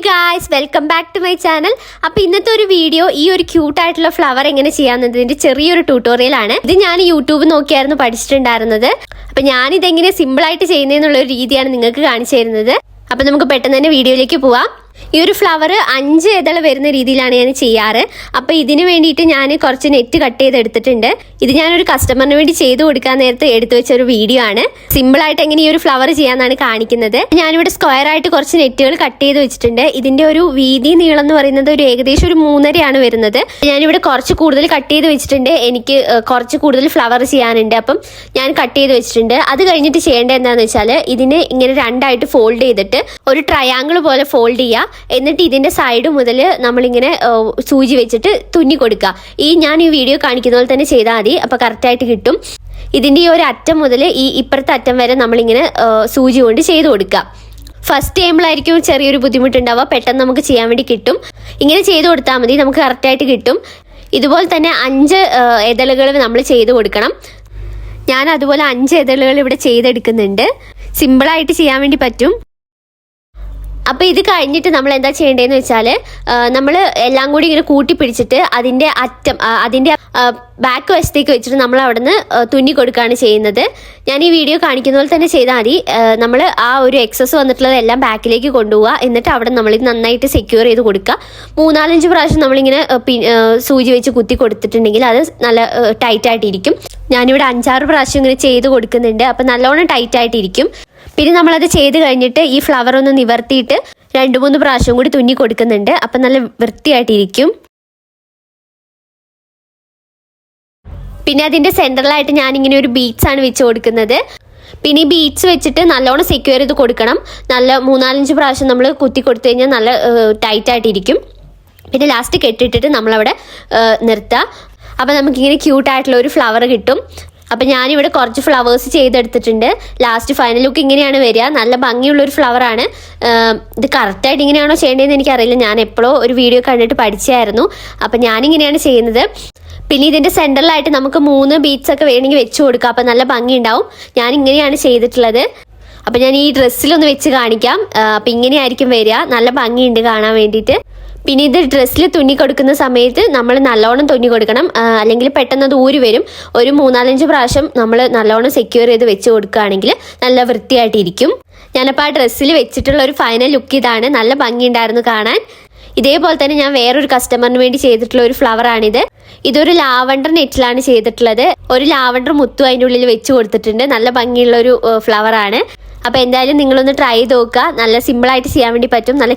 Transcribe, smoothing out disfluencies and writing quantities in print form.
Guys, welcome back to my channel. അപ്പോൾ ഇന്നത്തെ ഒരു വീഡിയോ ഈ ഒരു ക്യൂട്ടായിട്ടുള്ള ഫ്ലവർ എങ്ങനെ ചെയ്യാമെന്നതിൻ്റെ ചെറിയൊരു ട്യൂട്ടോറിയലാണ്. ഇത് ഞാൻ യൂട്യൂബ് നോക്കിയായിരുന്നു പഠിച്ചിട്ടുണ്ടായിരുന്നത്. അപ്പോൾ ഞാനിതെങ്ങനെ സിമ്പിളായിട്ട് ചെയ്യുന്നതെന്നുള്ളൊരു രീതിയാണ് നിങ്ങൾക്ക് കാണിച്ചു തരുന്നത്. അപ്പോൾ നമുക്ക് പെട്ടെന്ന് തന്നെ വീഡിയോയിലേക്ക് പോവാം. ഈ ഒരു ഫ്ലവർ 5 ഇതൾ വരുന്ന രീതിയിലാണ് ഞാൻ ചെയ്യാറ്. അപ്പോൾ ഇതിന് വേണ്ടിയിട്ട് ഞാൻ കുറച്ച് നെറ്റ് കട്ട് ചെയ്തെടുത്തിട്ടുണ്ട്. ഇത് ഞാനൊരു കസ്റ്റമറിന് വേണ്ടി ചെയ്ത് കൊടുക്കാൻ നേരത്തെ എടുത്തു വെച്ച ഒരു വീഡിയോ ആണ്. സിമ്പിളായിട്ട് എങ്ങനെ ഈ ഒരു ഫ്ലവർ ചെയ്യാമെന്നാണ് കാണിക്കുന്നത്. ഞാനിവിടെ സ്ക്വയർ ആയിട്ട് കുറച്ച് നെറ്റുകൾ കട്ട് ചെയ്ത് വെച്ചിട്ടുണ്ട്. ഇതിൻ്റെ ഒരു വീതി നീളം എന്ന് പറയുന്നത് ഏകദേശം ഒരു 3.5 വരുന്നത്. ഞാനിവിടെ കുറച്ച് കൂടുതൽ കട്ട് ചെയ്ത് വെച്ചിട്ടുണ്ട്. എനിക്ക് കുറച്ച് കൂടുതൽ ഫ്ലവർ ചെയ്യാനുണ്ട്. അപ്പം ഞാൻ കട്ട് ചെയ്ത് വെച്ചിട്ടുണ്ട്. അത് കഴിഞ്ഞിട്ട് ചെയ്യേണ്ടത് എന്താണെന്ന് വെച്ചാൽ ഇതിനെ ഇങ്ങനെ രണ്ടായിട്ട് ഫോൾഡ് ചെയ്തിട്ട് ഒരു ട്രയാങ്കിൾ പോലെ ഫോൾഡ് ചെയ്യുക. എന്നിട്ട് ഇതിന്റെ സൈഡ് മുതൽ നമ്മളിങ്ങനെ സൂചി വെച്ചിട്ട് തുന്നി കൊടുക്കുക. ഞാൻ ഈ വീഡിയോ കാണിക്കുന്ന പോലെ തന്നെ ചെയ്താൽ മതി. അപ്പോൾ കറക്റ്റായിട്ട് കിട്ടും. ഇതിൻ്റെ ഈ ഒരു അറ്റം മുതൽ ഈ ഇപ്പുറത്തെ അറ്റം വരെ നമ്മളിങ്ങനെ സൂചി കൊണ്ട് ചെയ്ത് കൊടുക്കുക. ഫസ്റ്റ് ടൈമിലായിരിക്കും ചെറിയൊരു ബുദ്ധിമുട്ടുണ്ടാവുക. പെട്ടെന്ന് നമുക്ക് ചെയ്യാൻ വേണ്ടി കിട്ടും. ഇങ്ങനെ ചെയ്ത് കൊടുത്താൽ മതി, നമുക്ക് കറക്റ്റായിട്ട് കിട്ടും. ഇതുപോലെ തന്നെ 5 ഇതളുകൾ നമ്മൾ ചെയ്ത് കൊടുക്കണം. ഞാൻ അതുപോലെ 5 ഇതളുകൾ ഇവിടെ ചെയ്തെടുക്കുന്നുണ്ട്. സിമ്പിളായിട്ട് ചെയ്യാൻ വേണ്ടി പറ്റും. അപ്പോൾ ഇത് കഴിഞ്ഞിട്ട് നമ്മൾ എന്താ ചെയ്യേണ്ടതെന്ന് വെച്ചാൽ നമ്മൾ എല്ലാം കൂടി ഇങ്ങനെ കൂട്ടി പിടിച്ചിട്ട് അതിൻ്റെ അറ്റം അതിൻ്റെ ബാക്ക് വശത്തേക്ക് വെച്ചിട്ട് നമ്മൾ അവിടെ നിന്ന് തുന്നി കൊടുക്കുകയാണ് ചെയ്യുന്നത്. ഞാൻ ഈ വീഡിയോ കാണിക്കുന്ന പോലെ തന്നെ ചെയ്താൽ മതി. നമ്മൾ ആ ഒരു എക്സസ് വന്നിട്ടുള്ളതെല്ലാം ബാക്കിലേക്ക് കൊണ്ടുപോവുക. എന്നിട്ട് അവിടെ നമ്മളിത് നന്നായിട്ട് സെക്യൂർ ചെയ്ത് കൊടുക്കുക. 3-4 പ്രാവശ്യം നമ്മളിങ്ങനെ സൂചി വെച്ച് കുത്തി കൊടുത്തിട്ടുണ്ടെങ്കിൽ അത് നല്ല ടൈറ്റായിട്ടിരിക്കും. ഞാനിവിടെ 5-6 പ്രാവശ്യം ഇങ്ങനെ ചെയ്ത് കൊടുക്കുന്നുണ്ട്. അപ്പം നല്ലോണം ടൈറ്റായിട്ടിരിക്കും. പിന്നെ നമ്മളത് ചെയ്ത് കഴിഞ്ഞിട്ട് ഈ ഫ്ലവർ ഒന്ന് നിവർത്തിയിട്ട് 2-3 പ്രാവശ്യം കൂടി തുന്നി കൊടുക്കുന്നുണ്ട്. അപ്പം നല്ല വൃത്തിയായിട്ടിരിക്കും. പിന്നെ അതിൻ്റെ സെൻറ്ററിലായിട്ട് ഞാനിങ്ങനെ ഒരു ബീഡ്സ് ആണ് വെച്ച് കൊടുക്കുന്നത്. പിന്നെ ഈ ബീഡ്സ് വെച്ചിട്ട് നല്ലോണം സെക്യൂർ ചെയ്ത് കൊടുക്കണം. നല്ല 3-4 പ്രാവശ്യം നമ്മൾ കുത്തി കൊടുത്തു കഴിഞ്ഞാൽ നല്ല ടൈറ്റായിട്ടിരിക്കും. പിന്നെ ലാസ്റ്റ് കെട്ടിട്ടിട്ട് നമ്മളവിടെ നിർത്തുക. അപ്പോൾ നമുക്കിങ്ങനെ ക്യൂട്ടായിട്ടുള്ള ഒരു ഫ്ലവർ കിട്ടും. അപ്പം ഞാനിവിടെ കുറച്ച് ഫ്ലവേഴ്സ് ചെയ്തെടുത്തിട്ടുണ്ട്. ലാസ്റ്റ് ഫൈനൽ ലുക്ക് ഇങ്ങനെയാണ് വരിക. നല്ല ഭംഗിയുള്ളൊരു ഫ്ലവറാണ്. ഇത് കറക്റ്റായിട്ട് ഇങ്ങനെയാണോ ചെയ്യേണ്ടതെന്ന് എനിക്കറിയില്ല. ഞാൻ എപ്പോഴോ ഒരു വീഡിയോ കണ്ടിട്ട് പഠിച്ചായിരുന്നു. അപ്പം ഞാനിങ്ങനെയാണ് ചെയ്യുന്നത്. പിന്നെ ഇതിൻ്റെ സെൻറ്ററിലായിട്ട് നമുക്ക് 3 ബീഡ്സ് ഒക്കെ വേണമെങ്കിൽ വെച്ച് കൊടുക്കാം. അപ്പം നല്ല ഭംഗി ഉണ്ടാവും. ഞാൻ ഇങ്ങനെയാണ് ചെയ്തിട്ടുള്ളത്. അപ്പം ഞാൻ ഈ ഡ്രസ്സിലൊന്ന് വെച്ച് കാണിക്കാം. അപ്പം ഇങ്ങനെയായിരിക്കും വരിക. നല്ല ഭംഗിയുണ്ട് കാണാൻ വേണ്ടിയിട്ട്. പിന്നെ ഇത് ഡ്രസ്സിൽ തുന്നി കൊടുക്കുന്ന സമയത്ത് നമ്മൾ നല്ലോണം തുന്നി കൊടുക്കണം. അല്ലെങ്കിൽ പെട്ടെന്ന് അത് ഊരി വരും. ഒരു 3-4 പ്രാവശ്യം നമ്മൾ നല്ലോണം സെക്യൂർ ചെയ്ത് വെച്ച് കൊടുക്കുകയാണെങ്കിൽ നല്ല വൃത്തിയായിട്ടിരിക്കും. ഞാനപ്പോൾ ആ ഡ്രസ്സിൽ വെച്ചിട്ടുള്ള ഒരു ഫൈനൽ ലുക്ക് ഇതാണ്. നല്ല ഭംഗിയുണ്ടായിരുന്നു കാണാൻ. ഇതേപോലെ തന്നെ ഞാൻ വേറൊരു കസ്റ്റമറിന് വേണ്ടി ചെയ്തിട്ടുള്ള ഒരു ഫ്ലവറാണിത്. ഇതൊരു ലാവണ്ടർ നെറ്റിലാണ് ചെയ്തിട്ടുള്ളത്. ഒരു ലാവണ്ടർ മുത്തും അതിൻ്റെ ഉള്ളിൽ വെച്ച് കൊടുത്തിട്ടുണ്ട്. നല്ല ഭംഗിയുള്ളൊരു ഫ്ലവറാണ്. അപ്പോൾ എന്തായാലും നിങ്ങളൊന്ന് ട്രൈ ചെയ്ത് നോക്കുക. നല്ല സിമ്പിളായിട്ട് ചെയ്യാൻ വേണ്ടി പറ്റും. നല്ല